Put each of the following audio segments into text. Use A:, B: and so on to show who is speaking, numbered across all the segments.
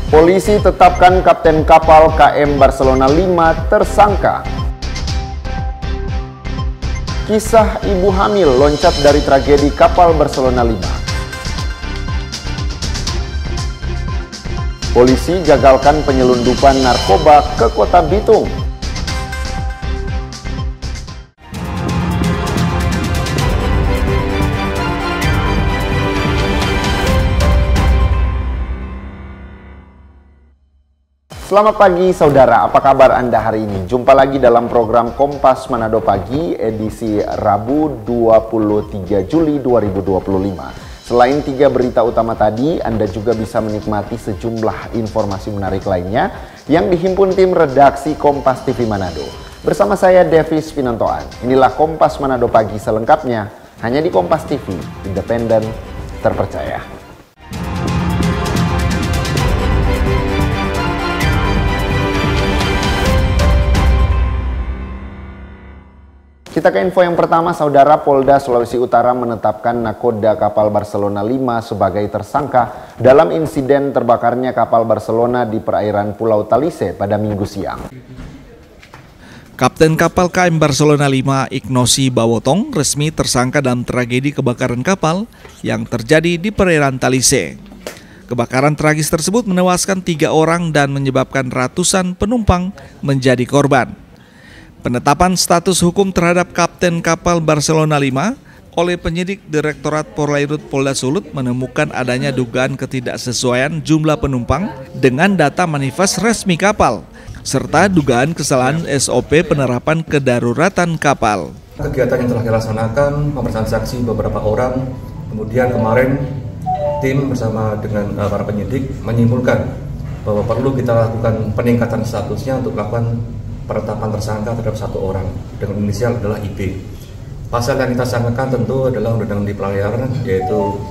A: Polisi tetapkan kapten kapal KM Barcelona 5 tersangka. Kisah ibu hamil loncat dari tragedi kapal Barcelona 5. Polisi gagalkan penyelundupan narkoba ke Kota Bitung. Selamat pagi saudara, apa kabar Anda hari ini? Jumpa lagi dalam program Kompas Manado Pagi edisi Rabu 23 Juli 2025. Selain 3 berita utama tadi, Anda juga bisa menikmati sejumlah informasi menarik lainnya yang dihimpun tim redaksi Kompas TV Manado. Bersama saya Devis Pinontoan, inilah Kompas Manado Pagi selengkapnya, hanya di Kompas TV, independen, terpercaya. Kita ke info yang pertama, saudara. Polda Sulawesi Utara menetapkan nakoda kapal Barcelona 5 sebagai tersangka dalam insiden terbakarnya kapal Barcelona di perairan Pulau Talise pada Minggu siang.
B: Kapten kapal KM Barcelona 5 Ignosi Bawotong resmi tersangka dalam tragedi kebakaran kapal yang terjadi di perairan Talise. Kebakaran tragis tersebut menewaskan 3 orang dan menyebabkan ratusan penumpang menjadi korban. Penetapan status hukum terhadap Kapten kapal Barcelona 5 oleh penyidik Direktorat Polairut Polda Sulut menemukan adanya dugaan ketidaksesuaian jumlah penumpang dengan data manifest resmi kapal, serta dugaan kesalahan SOP penerapan kedaruratan kapal.
C: Kegiatan yang telah dilaksanakan, pemeriksaan saksi beberapa orang, kemudian kemarin tim bersama dengan para penyidik menyimpulkan bahwa perlu kita lakukan peningkatan statusnya untuk melakukan penetapan tersangka terhadap 1 orang dengan inisial adalah IB. Pasal yang kita sangkakan tentu adalah undang-undang di pelayaran, yaitu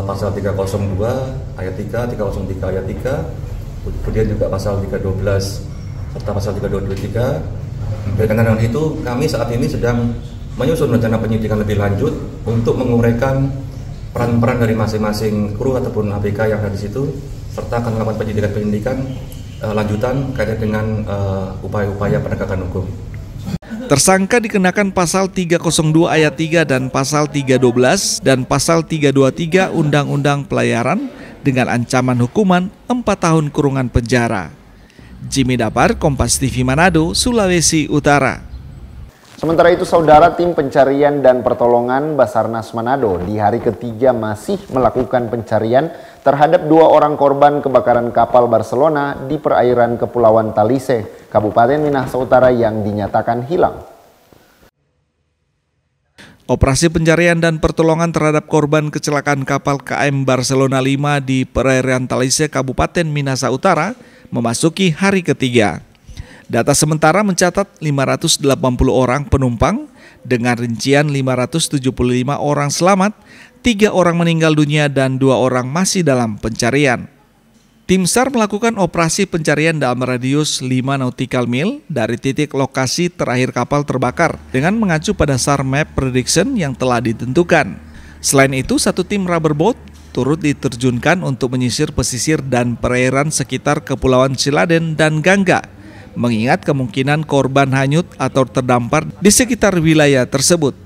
C: pasal 302 ayat 3, 303 ayat 3, kemudian juga pasal 312 serta pasal 323. Berkenaan dengan itu, kami saat ini sedang menyusun rencana penyidikan lebih lanjut untuk menguraikan peran-peran dari masing-masing kru ataupun ABK yang ada di situ, serta akan melakukan penyidikan lanjutan kaitan dengan upaya-upaya penegakan hukum.
B: Tersangka dikenakan pasal 302 ayat 3 dan pasal 312 dan pasal 323 Undang-Undang Pelayaran dengan ancaman hukuman 4 tahun kurungan penjara. Jimmy Dapar, Kompas TV Manado, Sulawesi Utara.
A: Sementara itu, saudara, tim pencarian dan pertolongan Basarnas Manado di hari ketiga masih melakukan pencarian terhadap 2 orang korban kebakaran kapal Barcelona di perairan Kepulauan Talise, Kabupaten Minahasa Utara yang dinyatakan hilang.
B: Operasi pencarian dan pertolongan terhadap korban kecelakaan kapal KM Barcelona 5 di perairan Talise, Kabupaten Minahasa Utara memasuki hari ketiga. Data sementara mencatat 580 orang penumpang dengan rincian 575 orang selamat, 3 orang meninggal dunia dan 2 orang masih dalam pencarian. Tim SAR melakukan operasi pencarian dalam radius 5 nautical mil dari titik lokasi terakhir kapal terbakar dengan mengacu pada SAR Map Prediction yang telah ditentukan. Selain itu, 1 tim rubber boat turut diterjunkan untuk menyisir pesisir dan perairan sekitar Kepulauan Siladen dan Gangga, mengingat kemungkinan korban hanyut atau terdampar di sekitar wilayah tersebut.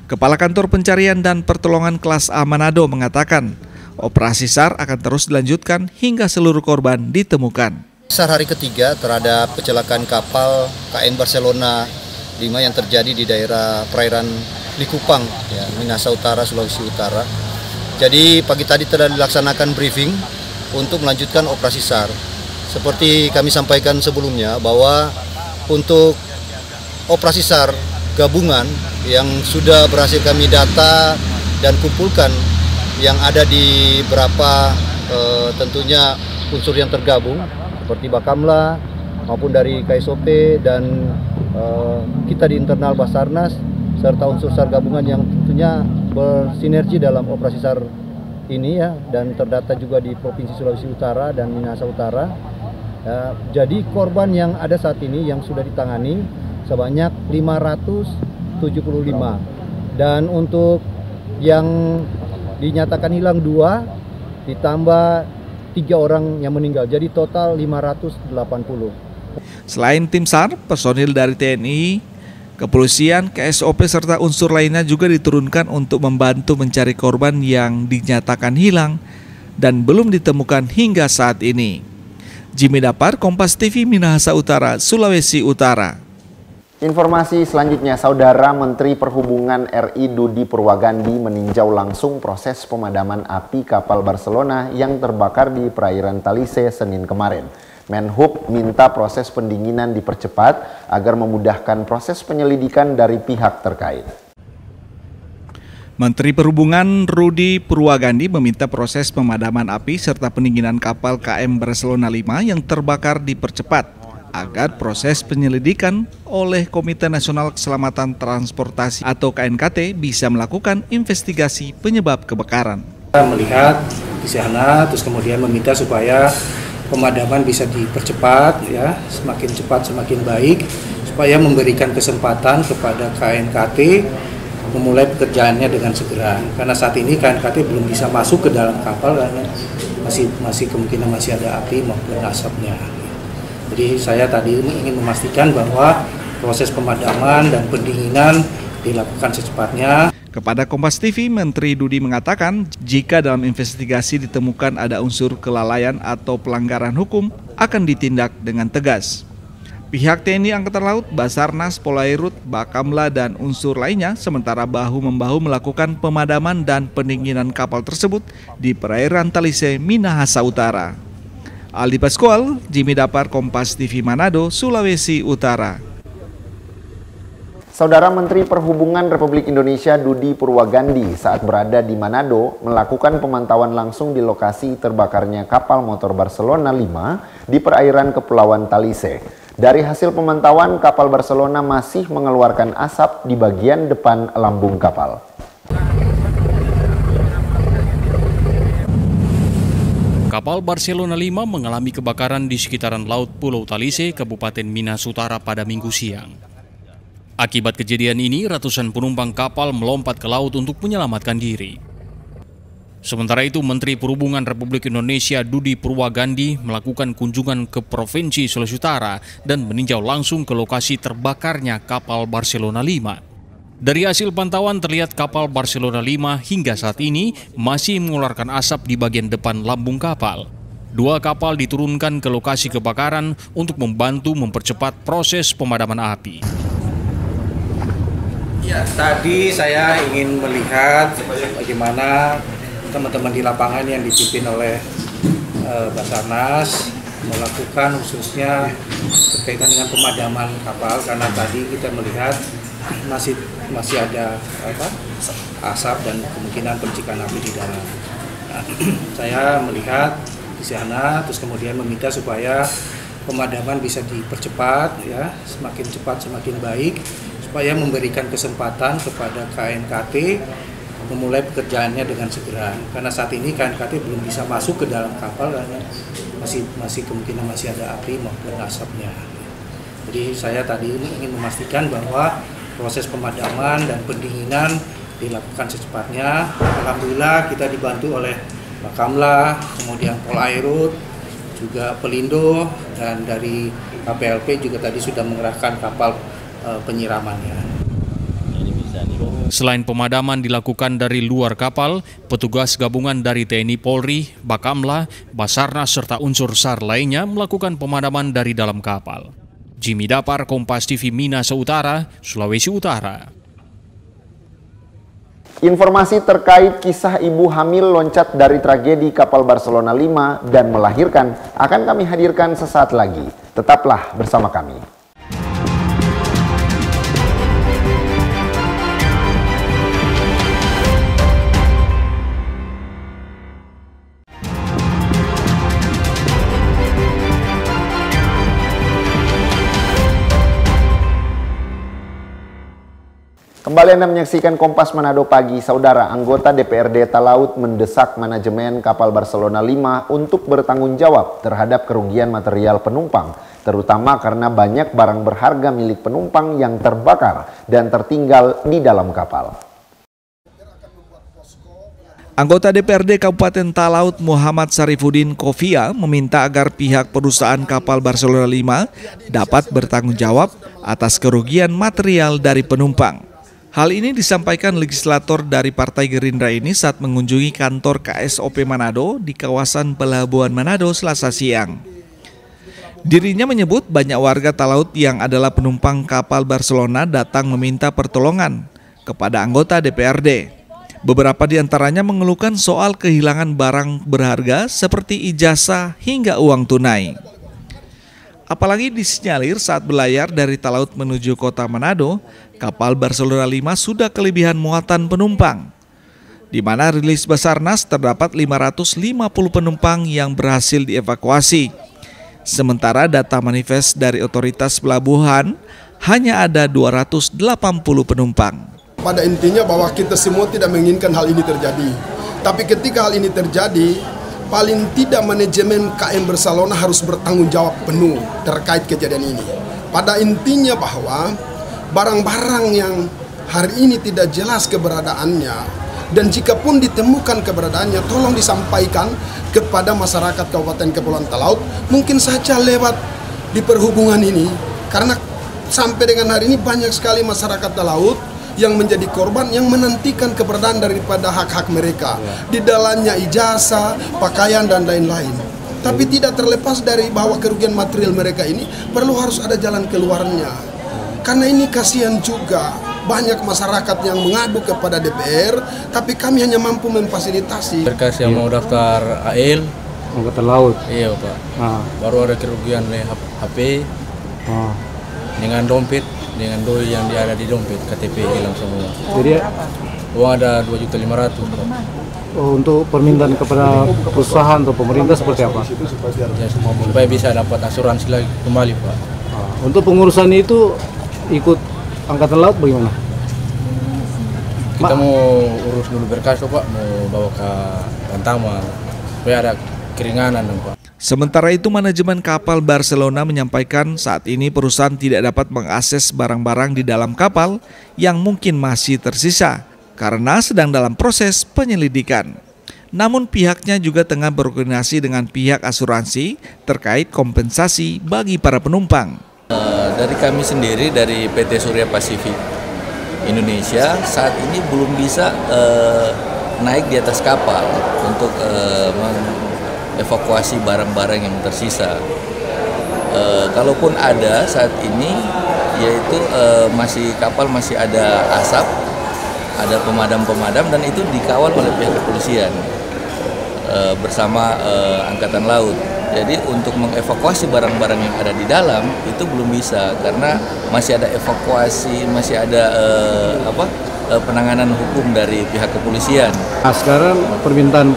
B: Kepala Kantor Pencarian dan Pertolongan Kelas A Manado mengatakan, operasi SAR akan terus dilanjutkan hingga seluruh korban ditemukan.
D: SAR hari ketiga terhadap kecelakaan kapal KM Barcelona 5 yang terjadi di daerah perairan Likupang, ya, Minahasa Utara, Sulawesi Utara. Jadi pagi tadi telah dilaksanakan briefing untuk melanjutkan operasi SAR. Seperti kami sampaikan sebelumnya bahwa untuk operasi SAR gabungan yang sudah berhasil kami data dan kumpulkan yang ada di beberapa tentunya unsur yang tergabung seperti Bakamla maupun dari KSOP dan kita di internal Basarnas serta unsur SAR gabungan yang tentunya bersinergi dalam operasi SAR ini, ya, dan terdata juga di Provinsi Sulawesi Utara dan Minahasa Utara. Jadi korban yang ada saat ini yang sudah ditangani sebanyak 575 dan untuk yang dinyatakan hilang 2 ditambah
E: 3 orang yang meninggal, jadi total 580.
B: Selain tim SAR, personil dari TNI, kepolisian, KSOP serta unsur lainnya juga diturunkan untuk membantu mencari korban yang dinyatakan hilang dan belum ditemukan hingga saat ini. Jimmy Dapar, Kompas TV, Minahasa Utara, Sulawesi Utara.
A: Informasi selanjutnya, Saudara Menteri Perhubungan RI Dudi Purwagandi meninjau langsung proses pemadaman api kapal Barcelona yang terbakar di perairan Talise Senin kemarin. Menhub minta proses pendinginan dipercepat agar memudahkan proses penyelidikan dari pihak terkait.
B: Menteri Perhubungan Rudi Purwagandi meminta proses pemadaman api serta pendinginan kapal KM Barcelona 5 yang terbakar dipercepat agar proses penyelidikan oleh Komite Nasional Keselamatan Transportasi atau KNKT bisa melakukan investigasi penyebab kebakaran.
F: Kita melihat di sana, terus kemudian meminta supaya pemadaman bisa dipercepat, ya, semakin cepat semakin baik, supaya memberikan kesempatan kepada KNKT memulai pekerjaannya dengan segera. Karena saat ini KNKT belum bisa masuk ke dalam kapal karena masih kemungkinan masih ada api maupun asapnya. Jadi saya tadi ingin memastikan bahwa proses pemadaman dan pendinginan dilakukan secepatnya.
B: Kepada Kompas TV, Menteri Dudi mengatakan jika dalam investigasi ditemukan ada unsur kelalaian atau pelanggaran hukum akan ditindak dengan tegas. Pihak TNI Angkatan Laut, Basarnas, Polairut, Bakamla, dan unsur lainnya sementara bahu-membahu melakukan pemadaman dan pendinginan kapal tersebut di perairan Talise, Minahasa Utara. Aldi Pascual, Jimmy Dapar, Kompas TV Manado, Sulawesi Utara.
A: Saudara Menteri Perhubungan Republik Indonesia Dudi Purwagandi saat berada di Manado melakukan pemantauan langsung di lokasi terbakarnya kapal motor Barcelona 5 di perairan Kepulauan Talise. Dari hasil pemantauan, kapal Barcelona masih mengeluarkan asap di bagian depan lambung kapal.
G: Kapal Barcelona 5 mengalami kebakaran di sekitaran Laut Pulau Talise, Kabupaten Minahasa Utara pada Minggu siang. Akibat kejadian ini, ratusan penumpang kapal melompat ke laut untuk menyelamatkan diri. Sementara itu, Menteri Perhubungan Republik Indonesia Dudi Purwagandi melakukan kunjungan ke Provinsi Sulawesi Utara dan meninjau langsung ke lokasi terbakarnya kapal Barcelona 5. Dari hasil pantauan terlihat kapal Barcelona 5 hingga saat ini masih mengeluarkan asap di bagian depan lambung kapal. 2 kapal diturunkan ke lokasi kebakaran untuk membantu mempercepat proses pemadaman api.
F: Ya, tadi saya ingin melihat bagaimana teman-teman di lapangan yang dipimpin oleh Basarnas melakukan khususnya berkaitan dengan pemadaman kapal, karena tadi kita melihat masih ada asap dan kemungkinan percikan api di dalam. Nah, saya melihat di sana, terus kemudian meminta supaya pemadaman bisa dipercepat, ya, semakin cepat semakin baik, supaya memberikan kesempatan kepada KNKT memulai pekerjaannya dengan segera. Karena saat ini KNKT belum bisa masuk ke dalam kapal karena masih kemungkinan masih ada api maupun asapnya. Jadi saya tadi ingin memastikan bahwa proses pemadaman dan pendinginan dilakukan secepatnya. Alhamdulillah kita dibantu oleh Bakamla, kemudian Polairut, juga Pelindo, dan dari KPLP juga tadi sudah mengerahkan kapal penyiramannya.
G: Selain pemadaman dilakukan dari luar kapal, petugas gabungan dari TNI Polri, Bakamla, Basarnas, serta unsur SAR lainnya melakukan pemadaman dari dalam kapal. Jimmy Dapar, Kompas TV Minahasa Utara, Sulawesi Utara.
A: Informasi terkait kisah ibu hamil loncat dari tragedi kapal Barcelona 5 dan melahirkan akan kami hadirkan sesaat lagi. Tetaplah bersama kami. Kembali Anda menyaksikan Kompas Manado Pagi. Saudara, anggota DPRD Talaut mendesak manajemen kapal Barcelona 5 untuk bertanggung jawab terhadap kerugian material penumpang, terutama karena banyak barang berharga milik penumpang yang terbakar dan tertinggal di dalam kapal.
B: Anggota DPRD Kabupaten Talaut Muhammad Sarifudin Kofia meminta agar pihak perusahaan kapal Barcelona 5 dapat bertanggung jawab atas kerugian material dari penumpang. Hal ini disampaikan legislator dari Partai Gerindra ini saat mengunjungi kantor KSOP Manado di kawasan Pelabuhan Manado Selasa siang. Dirinya menyebut banyak warga Talaut yang adalah penumpang kapal Barcelona datang meminta pertolongan kepada anggota DPRD. Beberapa di antaranya mengeluhkan soal kehilangan barang berharga seperti ijazah hingga uang tunai. Apalagi disinyalir saat berlayar dari Talaut menuju kota Manado, kapal Barcelona 5 sudah kelebihan muatan penumpang. Di mana rilis Basarnas terdapat 550 penumpang yang berhasil dievakuasi. Sementara data manifest dari otoritas pelabuhan hanya ada 280 penumpang.
H: Pada intinya bahwa kita semua tidak menginginkan hal ini terjadi. Tapi ketika hal ini terjadi, paling tidak manajemen KM Barcelona harus bertanggung jawab penuh terkait kejadian ini. Pada intinya bahwa barang-barang yang hari ini tidak jelas keberadaannya, dan jika pun ditemukan keberadaannya, tolong disampaikan kepada masyarakat Kabupaten Kepulauan Talaut, mungkin saja lewat di perhubungan ini, karena sampai dengan hari ini banyak sekali masyarakat Talaut yang menjadi korban yang menantikan keberadaan daripada hak-hak mereka. Di dalamnya ijazah, pakaian, dan lain-lain. Tapi tidak terlepas dari bahwa kerugian material mereka ini perlu harus ada jalan keluarnya. Karena ini kasihan juga, banyak masyarakat yang mengadu kepada DPR, tapi kami hanya mampu memfasilitasi.
I: Berkas yang mau daftar AL,
E: Angkatan Laut.
I: iya Pak. Baru ada kerugian HP, dengan dompet, dengan doi yang ada di dompet, KTP hilang semua.
E: Jadi
I: uang ada 2.500.000.
E: oh, untuk permintaan kepada perusahaan atau pemerintah seperti apa?
I: Ya, supaya bisa dapat asuransi lagi kembali Pak.
E: Untuk pengurusan itu ikut Angkatan Laut bagaimana?
I: Kita mau urus dulu berkas Pak, mau bawa ke Bantama supaya ada keringanan Pak.
B: Sementara itu, manajemen kapal Barcelona menyampaikan saat ini perusahaan tidak dapat mengakses barang-barang di dalam kapal yang mungkin masih tersisa karena sedang dalam proses penyelidikan. Namun pihaknya juga tengah berkoordinasi dengan pihak asuransi terkait kompensasi bagi para penumpang.
J: Dari kami sendiri, dari PT Surya Pasifik Indonesia, saat ini belum bisa naik di atas kapal untuk evakuasi barang-barang yang tersisa. Kalaupun ada saat ini, yaitu kapal masih ada asap, ada pemadam-pemadam, dan itu dikawal oleh pihak kepolisian bersama Angkatan Laut. Jadi untuk mengevakuasi barang-barang yang ada di dalam itu belum bisa karena masih ada evakuasi, masih ada penanganan hukum dari pihak kepolisian.
E: Nah, sekarang permintaan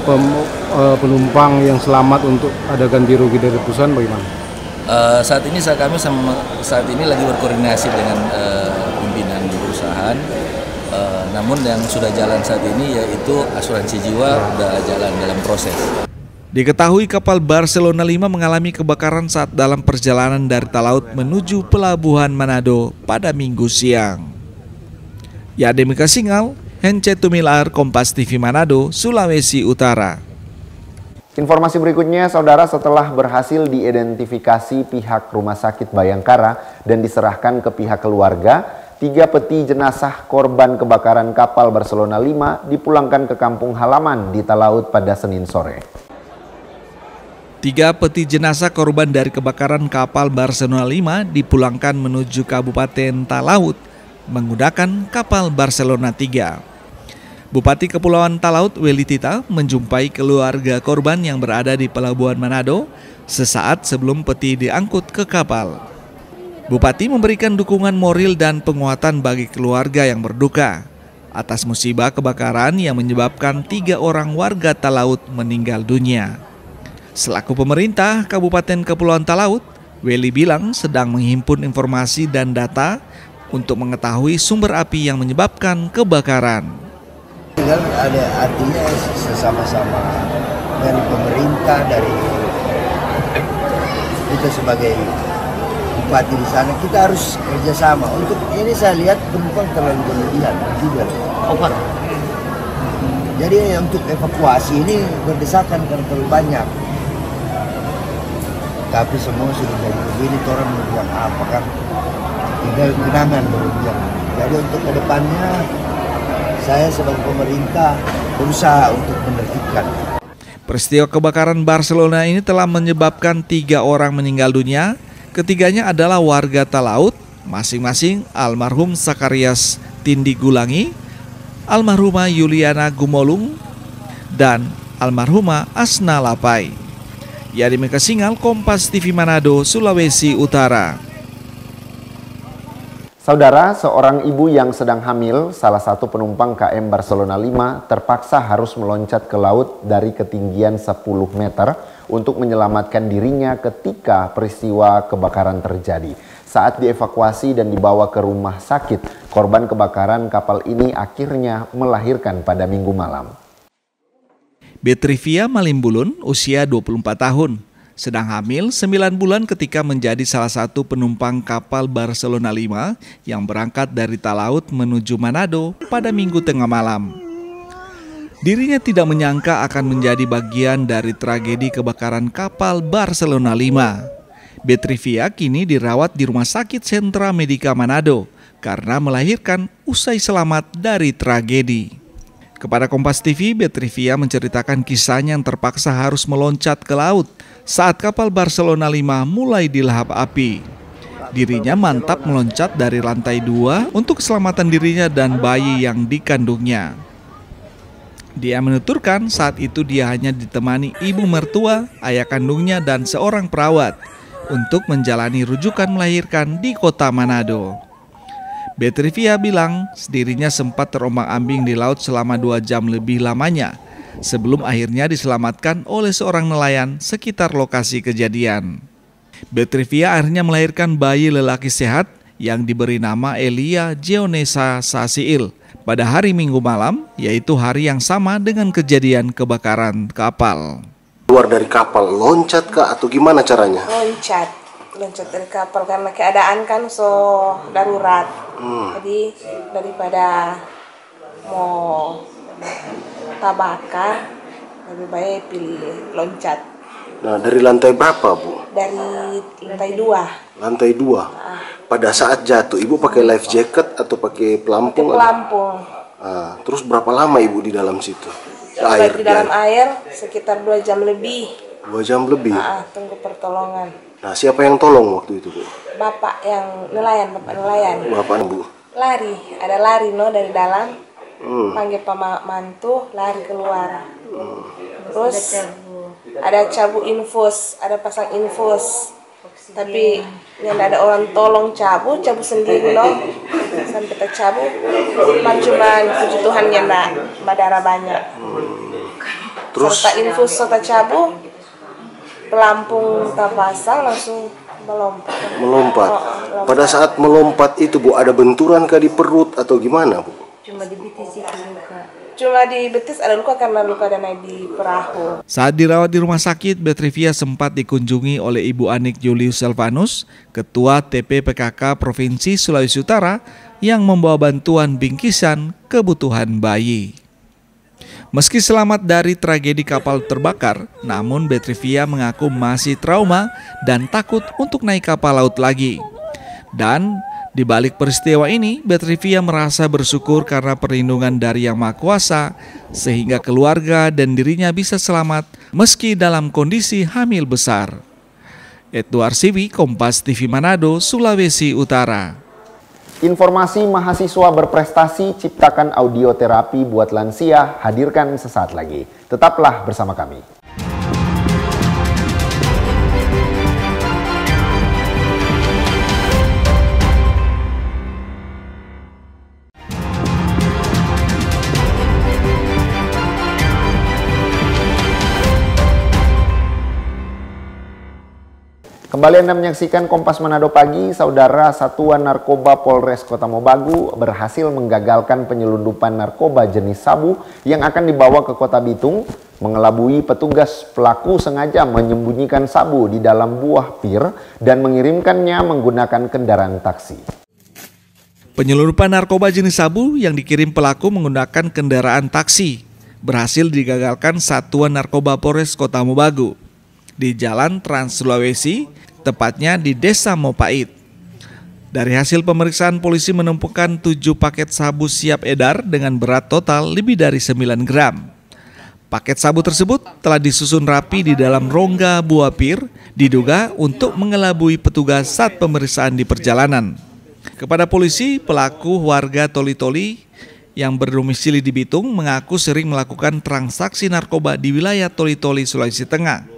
E: penumpang yang selamat untuk ada ganti rugi dari perusahaan bagaimana?
J: Saat ini lagi berkoordinasi dengan pimpinan perusahaan. Namun yang sudah jalan saat ini yaitu asuransi jiwa sudah jalan dalam proses.
B: Diketahui kapal Barcelona 5 mengalami kebakaran saat dalam perjalanan dari Talaut menuju Pelabuhan Manado pada Minggu siang. Yademika Singal, Hence Tumilar, Kompas TV Manado, Sulawesi Utara.
A: Informasi berikutnya, saudara, setelah berhasil diidentifikasi pihak Rumah Sakit Bayangkara dan diserahkan ke pihak keluarga, 3 peti jenazah korban kebakaran kapal Barcelona 5 dipulangkan ke kampung halaman di Talaut pada Senin sore.
B: 3 peti jenazah korban dari kebakaran kapal Barcelona 5 dipulangkan menuju Kabupaten Talaut menggunakan kapal Barcelona 3. Bupati Kepulauan Talaut Weli Tita menjumpai keluarga korban yang berada di Pelabuhan Manado sesaat sebelum peti diangkut ke kapal. Bupati memberikan dukungan moral dan penguatan bagi keluarga yang berduka atas musibah kebakaran yang menyebabkan 3 orang warga Talaut meninggal dunia. Selaku pemerintah Kabupaten Kepulauan Talaut, Weli bilang sedang menghimpun informasi dan data untuk mengetahui sumber api yang menyebabkan kebakaran.
K: Ada artinya sesama-sama dari pemerintah, dari kita sebagai bupati di sana, kita harus kerjasama. Untuk ini saya lihat penumpang terlalu berlebihan juga. Jadi untuk evakuasi ini berdesakan karena terlalu banyak. Tapi semua sudah jadi begini, orang bilang apa kan? Tinggal genangan baru bilang. Jadi untuk kedepannya saya sebagai pemerintah berusaha untuk menertibkan.
B: Peristiwa kebakaran Barcelona ini telah menyebabkan 3 orang meninggal dunia. Ketiganya adalah warga Talaut, masing-masing almarhum Zakarias Tindi Gulangi, almarhumah Yuliana Gumolung, dan almarhumah Asna Lapai. Yadi Mekasingal, Kompas TV Manado, Sulawesi Utara.
A: Saudara, seorang ibu yang sedang hamil, salah satu penumpang KM Barcelona 5, terpaksa harus meloncat ke laut dari ketinggian 10 meter untuk menyelamatkan dirinya ketika peristiwa kebakaran terjadi. Saat dievakuasi dan dibawa ke rumah sakit, korban kebakaran kapal ini akhirnya melahirkan pada Minggu malam.
B: Betrivia Malimbulun, usia 24 tahun. Sedang hamil 9 bulan ketika menjadi salah satu penumpang kapal Barcelona 5 yang berangkat dari Talaut menuju Manado pada Minggu tengah malam. Dirinya tidak menyangka akan menjadi bagian dari tragedi kebakaran kapal Barcelona 5. Betrivia kini dirawat di Rumah Sakit Sentra Medica Manado karena melahirkan usai selamat dari tragedi. Kepada Kompas TV, Betrivia menceritakan kisahnya yang terpaksa harus meloncat ke laut saat kapal Barcelona 5 mulai dilahap api. Dirinya mantap meloncat dari lantai 2 untuk keselamatan dirinya dan bayi yang dikandungnya. Dia menuturkan saat itu dia hanya ditemani ibu mertua, ayah kandungnya, dan seorang perawat untuk menjalani rujukan melahirkan di kota Manado. Betrivia bilang dirinya sempat terombang-ambing di laut selama 2 jam lebih lamanya sebelum akhirnya diselamatkan oleh seorang nelayan sekitar lokasi kejadian. Betrivia akhirnya melahirkan bayi lelaki sehat yang diberi nama Elia Jeonesa Sasiil pada hari Minggu malam, yaitu hari yang sama dengan kejadian kebakaran kapal.
L: Keluar dari kapal, loncat kah atau gimana caranya?
M: Loncat dari kapal karena keadaan kan so darurat. Jadi daripada mau tabakar lebih baik pilih loncat.
L: Nah, dari lantai berapa, Bu?
M: Dari lantai 2.
L: Lantai 2. Pada saat jatuh, Ibu pakai life jacket atau pakai pelampung?
M: Pakai pelampung.
L: Terus berapa lama Ibu di dalam situ?
M: Di dalam air sekitar 2 jam lebih.
L: 2 jam lebih?
M: Tunggu pertolongan.
L: Nah, siapa yang tolong waktu itu, Bu?
M: Bapak yang nelayan, Bapak nelayan.
L: Bapak, Bu?
M: Lari, ada lari dari dalam. Panggil Pak Mantu, lari keluar. Terus ada cabu infus, ada pasang infus. Tapi yang ada orang tolong cabu sendiri loh. Sampai tercabu, cuma puji Tuhan yang enggak berdarah banyak.
L: Terus
M: serta infus serta cabu, pelampung terpasang langsung melompat.
L: Pada saat melompat itu, Bu, ada benturan kah di perut atau gimana, Bu?
M: Cuma di betis luka. Cuma di betis ada luka karena luka ada naik di perahu.
B: Saat dirawat di rumah sakit, Betrivia sempat dikunjungi oleh Ibu Anik Julius Selvanus, Ketua TPPKK Provinsi Sulawesi Utara, yang membawa bantuan bingkisan kebutuhan bayi. Meski selamat dari tragedi kapal terbakar, namun Betrivia mengaku masih trauma dan takut untuk naik kapal laut lagi. Dan di balik peristiwa ini, Betrivia merasa bersyukur karena perlindungan dari Yang Maha Kuasa, sehingga keluarga dan dirinya bisa selamat meski dalam kondisi hamil besar. Edward Siwi, Kompas TV Manado, Sulawesi Utara.
A: Informasi mahasiswa berprestasi ciptakan audioterapi buat lansia hadirkan sesaat lagi. Tetaplah bersama kami. Kembali Anda menyaksikan Kompas Manado Pagi. Saudara, Satuan Narkoba Polres Kota Mobagu berhasil menggagalkan penyelundupan narkoba jenis sabu yang akan dibawa ke Kota Bitung. Mengelabui petugas, pelaku sengaja menyembunyikan sabu di dalam buah pir dan mengirimkannya menggunakan kendaraan taksi.
B: Penyelundupan narkoba jenis sabu yang dikirim pelaku menggunakan kendaraan taksi. berhasil digagalkan Satuan Narkoba Polres Kota Mobagu di Jalan Trans Sulawesi, tepatnya di Desa Mopait. Dari hasil pemeriksaan, polisi menemukan 7 paket sabu siap edar dengan berat total lebih dari 9 gram. Paket sabu tersebut telah disusun rapi di dalam rongga buah pir, diduga untuk mengelabui petugas saat pemeriksaan di perjalanan. Kepada polisi, pelaku warga Toli-Toli yang berdomisili di Bitung mengaku sering melakukan transaksi narkoba di wilayah Toli-Toli, Sulawesi Tengah.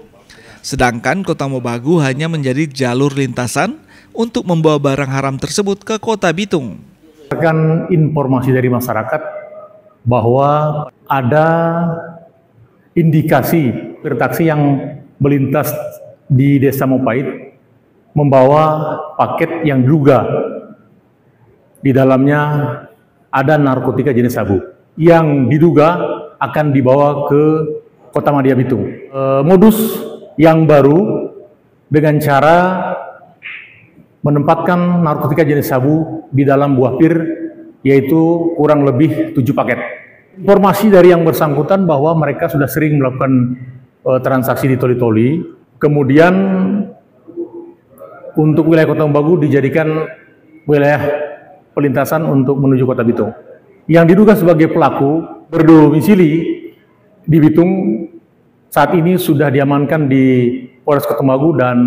B: Sedangkan Kota Mobagu hanya menjadi jalur lintasan untuk membawa barang haram tersebut ke Kota Bitung.
N: Berdasarkan informasi dari masyarakat bahwa ada indikasi taksi yang melintas di Desa Mopait membawa paket yang diduga di dalamnya ada narkotika jenis sabu yang diduga akan dibawa ke Kota Madia Bitung. Modus yang baru dengan cara menempatkan narkotika jenis sabu di dalam buah pir, yaitu kurang lebih 7 paket. Informasi dari yang bersangkutan bahwa mereka sudah sering melakukan transaksi di Toli-Toli, kemudian untuk wilayah Kota Mobagu dijadikan wilayah pelintasan untuk menuju Kota Bitung. Yang diduga sebagai pelaku berdomisili di Bitung saat ini sudah diamankan di Polres Kota Mobagu dan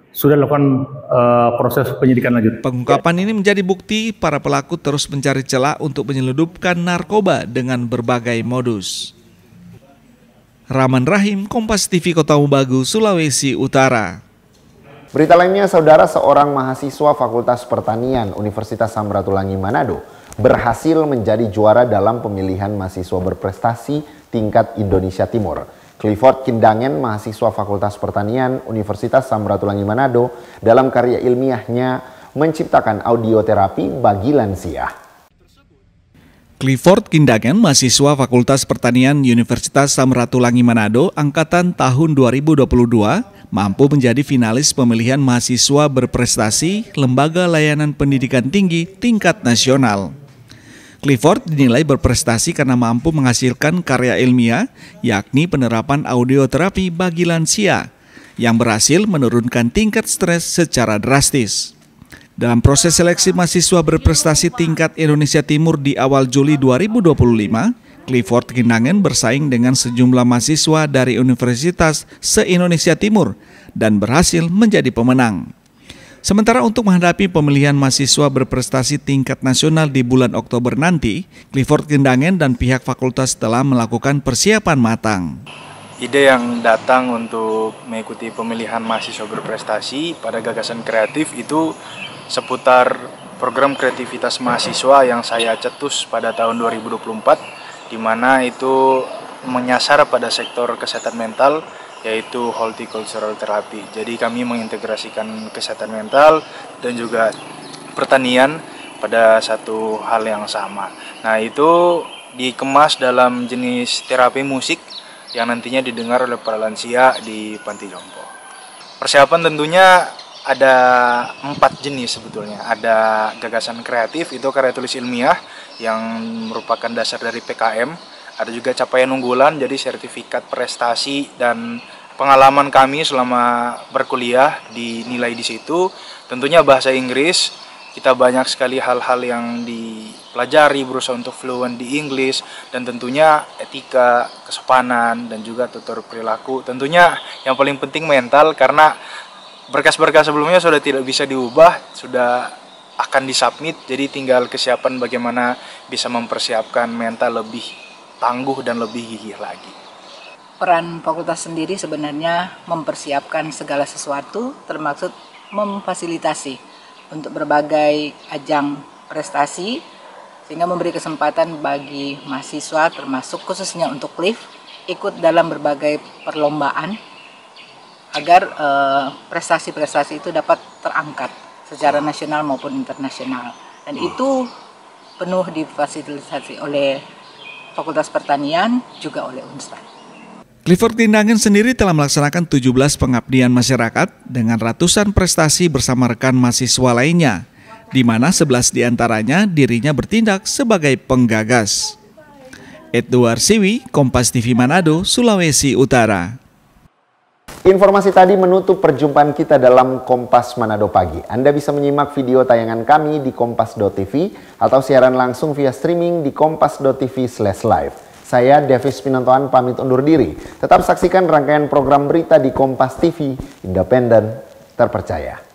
N: sudah dilakukan proses penyidikan lanjut.
B: Pengungkapan ini menjadi bukti para pelaku terus mencari celah untuk menyelundupkan narkoba dengan berbagai modus. Rahman Rahim, Kompas TV, Kota Mobagu, Sulawesi Utara.
A: Berita lainnya, saudara, seorang mahasiswa Fakultas Pertanian Universitas Samratulangi Manado berhasil menjadi juara dalam pemilihan mahasiswa berprestasi tingkat Indonesia Timur. Clifford Kindangen, mahasiswa Fakultas Pertanian Universitas Samratulangi Manado, dalam karya ilmiahnya menciptakan audioterapi bagi lansia.
B: Clifford Kindangen, mahasiswa Fakultas Pertanian Universitas Samratulangi Manado, angkatan tahun 2022, mampu menjadi finalis pemilihan mahasiswa berprestasi Lembaga Layanan Pendidikan Tinggi tingkat nasional. Clifford dinilai berprestasi karena mampu menghasilkan karya ilmiah, yakni penerapan audioterapi bagi lansia, yang berhasil menurunkan tingkat stres secara drastis. Dalam proses seleksi mahasiswa berprestasi tingkat Indonesia Timur di awal Juli 2025, Clifford Kindangen bersaing dengan sejumlah mahasiswa dari universitas se-Indonesia Timur dan berhasil menjadi pemenang. Sementara untuk menghadapi pemilihan mahasiswa berprestasi tingkat nasional di bulan Oktober nanti, Clifford Kindangen dan pihak fakultas telah melakukan persiapan matang.
O: Ide yang datang untuk mengikuti pemilihan mahasiswa berprestasi pada gagasan kreatif itu seputar program kreativitas mahasiswa yang saya cetus pada tahun 2024, di mana itu menyasar pada sektor kesehatan mental, yaitu horticultural therapy. Jadi kami mengintegrasikan kesehatan mental dan juga pertanian pada satu hal yang sama. Nah, itu dikemas dalam jenis terapi musik yang nantinya didengar oleh para lansia di panti jompo. Persiapan tentunya ada 4 jenis sebetulnya. Ada gagasan kreatif, itu karya tulis ilmiah yang merupakan dasar dari PKM. Ada juga capaian unggulan, jadi sertifikat prestasi dan pengalaman kami selama berkuliah dinilai di situ. Tentunya bahasa Inggris, kita banyak sekali hal-hal yang dipelajari, berusaha untuk fluent di Inggris, dan tentunya etika, kesopanan, dan juga tutur perilaku. Tentunya yang paling penting mental, karena berkas-berkas sebelumnya sudah tidak bisa diubah, sudah akan disubmit, jadi tinggal kesiapan bagaimana bisa mempersiapkan mental lebih tangguh dan lebih gigih lagi.
P: Peran fakultas sendiri sebenarnya mempersiapkan segala sesuatu, termasuk memfasilitasi untuk berbagai ajang prestasi, sehingga memberi kesempatan bagi mahasiswa, termasuk khususnya untuk Cliff, ikut dalam berbagai perlombaan agar prestasi-prestasi itu dapat terangkat secara nasional maupun internasional. Dan itu penuh difasilitasi oleh Fakultas Pertanian, juga oleh Unstad.
B: Clifford Kindangen sendiri telah melaksanakan 17 pengabdian masyarakat dengan ratusan prestasi bersama rekan mahasiswa lainnya, di mana 11 diantaranya dirinya bertindak sebagai penggagas. Edward Siwi, Kompas TV Manado, Sulawesi Utara.
A: Informasi tadi menutup perjumpaan kita dalam Kompas Manado Pagi. Anda bisa menyimak video tayangan kami di kompas.tv atau siaran langsung via streaming di kompas.tv/live. Saya Davis Pinontoan pamit undur diri. Tetap saksikan rangkaian program berita di Kompas TV, independen, terpercaya.